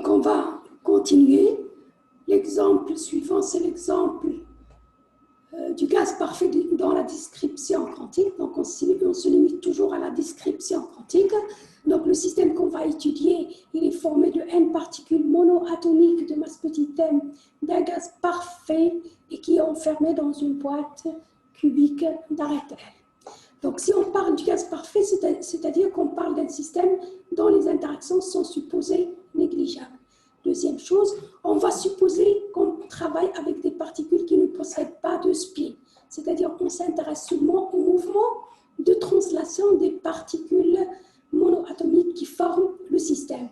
Donc, on va continuer. L'exemple suivant, c'est l'exemple du gaz parfait dans la description quantique. Donc, on se limite toujours à la description quantique. Donc, le système qu'on va étudier, il est formé de n particules monoatomiques de masse petite m d'un gaz parfait et qui est enfermé dans une boîte cubique d'Aretel. Donc, si on parle du gaz parfait, c'est-à-dire qu'on parle d'un système dont les interactions sont supposées négligeables. Deuxième chose, on va supposer qu'on travaille avec des particules qui ne possèdent pas de spin, c'est-à-dire qu'on s'intéresse seulement au mouvement de translation des particules monoatomiques qui forment le système.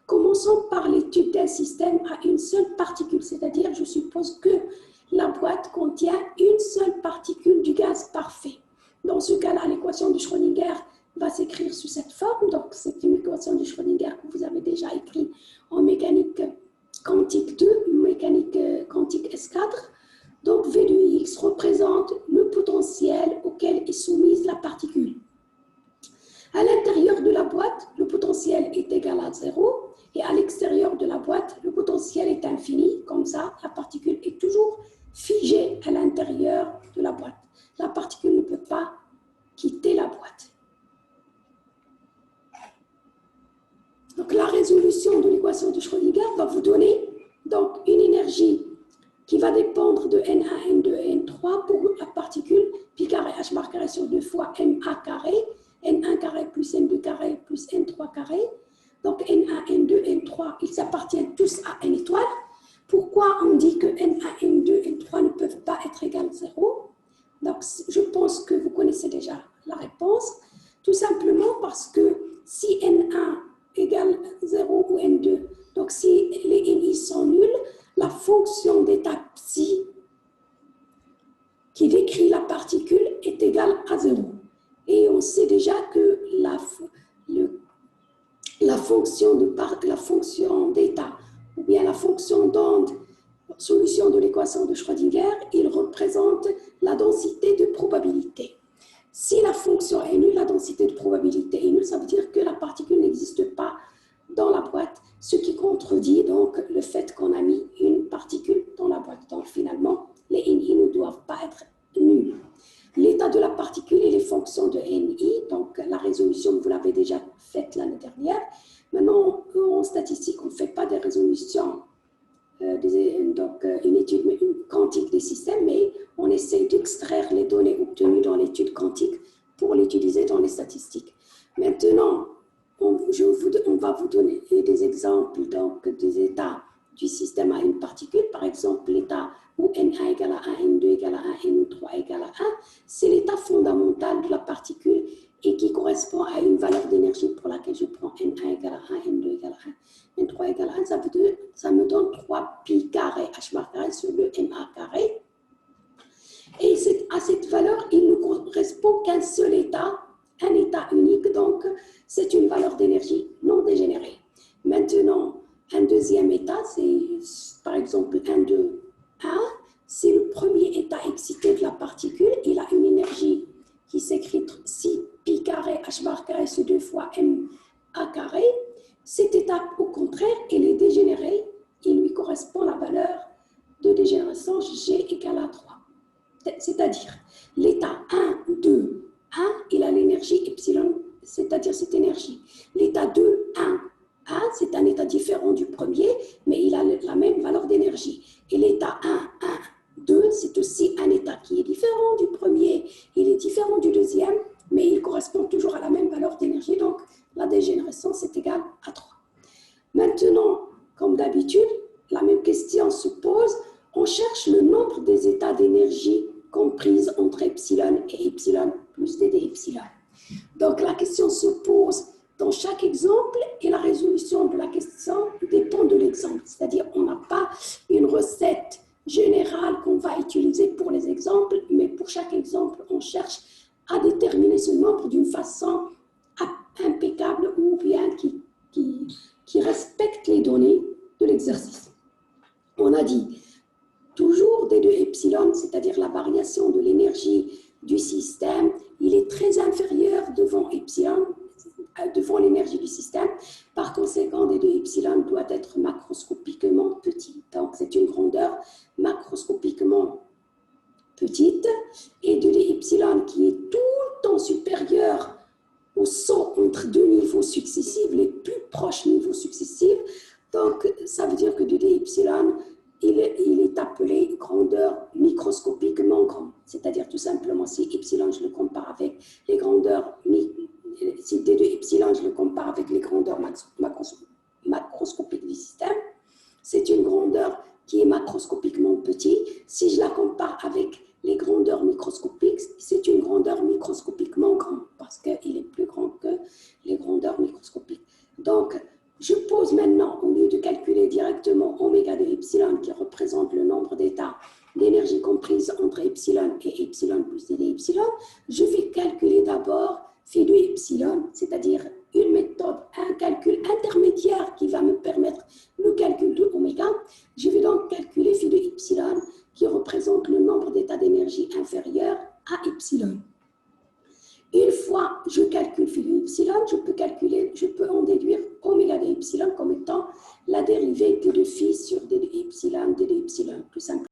Commençons par l'étude d'un système à une seule particule, c'est-à-dire je suppose que la boîte contient une seule particule du gaz parfait. Dans ce cas-là, l'équation de Schrödinger va s'écrire sous cette forme. Donc, c'est une équation de Schrödinger que vous avez déjà écrite en mécanique quantique 2, mécanique quantique S4. Donc, V de X représente le potentiel auquel est soumise la particule. À l'intérieur de la boîte, le potentiel est égal à 0 et à l'extérieur de la boîte, le potentiel est infini. Comme ça, la particule est toujours figée à l'intérieur de la boîte. La particule ne peut pas quitter la boîte. Donc, la résolution de l'équation de Schrödinger va vous donner donc, une énergie qui va dépendre de N1, N2, N3 pour la particule pi carré h bar carré sur 2 fois MA carré, N1 carré plus N2 carré plus N3 carré. Donc, N1, N2, N3, ils appartiennent tous à N étoile. Pourquoi on dit que N1, N2, N3 ne peuvent pas être égales à 0? Donc, je pense que vous connaissez déjà la réponse. Tout simplement parce que si N1 égale 0 ou N2, donc si les NI sont nuls, la fonction d'état psi qui décrit la particule est égale à 0. Et on sait déjà que la fonction d'état ou bien la fonction d'onde, solution de l'équation de Schrödinger, il représente la densité de probabilité. Si la fonction est nulle, la densité de probabilité est nulle, ça veut dire que la particule n'existe pas dans la boîte, ce qui contredit donc le fait qu'on a mis une particule dans la boîte. Donc finalement, les NI ne doivent pas être nuls. L'état de la particule et les fonctions de NI, donc la résolution, vous l'avez déjà faite l'année dernière. Maintenant, en statistique, on ne fait pas des résolutions, donc une étude quantique des systèmes, mais on essaie d'extraire les données obtenues dans l'étude quantique pour l'utiliser dans les statistiques. Maintenant, on va vous donner des exemples donc, des états du système à une particule. Par exemple, l'état où N1 égale à 1, N2 égale à 1, N3 égale à 1, c'est l'état fondamental de la particule et qui correspond à une valeur d'énergie pour laquelle je prends N1 égale à 1, N2 égale à 1, N3 égale à 1. Ça me donne 3 pi carré h bar carré sur le MA carré. Et à cette valeur, il ne correspond qu'un seul état, un état unique, donc c'est une valeur d'énergie non dégénérée. Maintenant, un deuxième état, c'est par exemple 1, 2, 1, c'est le premier état excité de la particule, il a une énergie qui s'écrit 6 pi carré h bar carré sur 2 fois MA carré. Cet état, au contraire, il est dégénéré, il lui correspond la valeur de dégénérescence G égale à 3. C'est-à-dire l'état 1, 2, 1, il a l'énergie epsilon, c'est-à-dire cette énergie. L'état 2, 1, 1, c'est un état différent du premier, mais il a la même valeur d'énergie. Et l'état 1, 1, 2, c'est aussi un état qui est différent du premier, il est différent du deuxième, mais il correspond toujours à la même valeur d'énergie, donc la dégénérescence est égale à 3. Maintenant, comme d'habitude, la même question se pose, on cherche le nombre des états d'énergie comprises entre epsilon et epsilon plus dd epsilon. Donc la question se pose dans chaque exemple et la résolution de la question dépend de l'exemple. C'est-à-dire qu'on n'a pas une recette générale qu'on va utiliser pour les exemples, mais pour chaque exemple, on cherche à déterminer ce nombre d'une façon impeccable ou bien qui respecte les données de l'exercice. On a dit toujours d de epsilon, c'est-à-dire la variation de l'énergie du système, il est très inférieur devant epsilon, devant l'énergie du système. Par conséquent, d de epsilon doit être macroscopiquement petit. Donc, c'est une grandeur macroscopiquement petite, et de epsilon qui est tout le temps supérieur au saut entre deux niveaux successifs, les plus proches niveaux successifs. Donc, ça veut dire que de epsilon, il est appelé grandeur microscopiquement grand. C'est-à-dire tout simplement, si epsilon, je le compare avec les grandeurs, si d de epsilon, je le compare avec les grandeurs macroscopiques du système, c'est une grandeur qui est macroscopiquement petite. Si je la compare avec les grandeurs microscopiques, c'est une grandeur microscopiquement grande parce qu'il est plus grand que les grandeurs microscopiques. Donc, je pose maintenant, au lieu de calculer directement oméga de epsilon qui représente le nombre d'états d'énergie comprise entre epsilon et epsilon plus d de epsilon, je vais calculer d'abord phi de epsilon, c'est-à-dire une méthode, un calcul intermédiaire qui va me permettre le calcul de oméga. Je vais donc calculer phi de epsilon qui représente le nombre d'états d'énergie inférieur à epsilon. Une fois je calcule phi de epsilon, je peux en déduire oméga de epsilon comme étant la dérivée d de phi sur d de epsilon, tout simplement.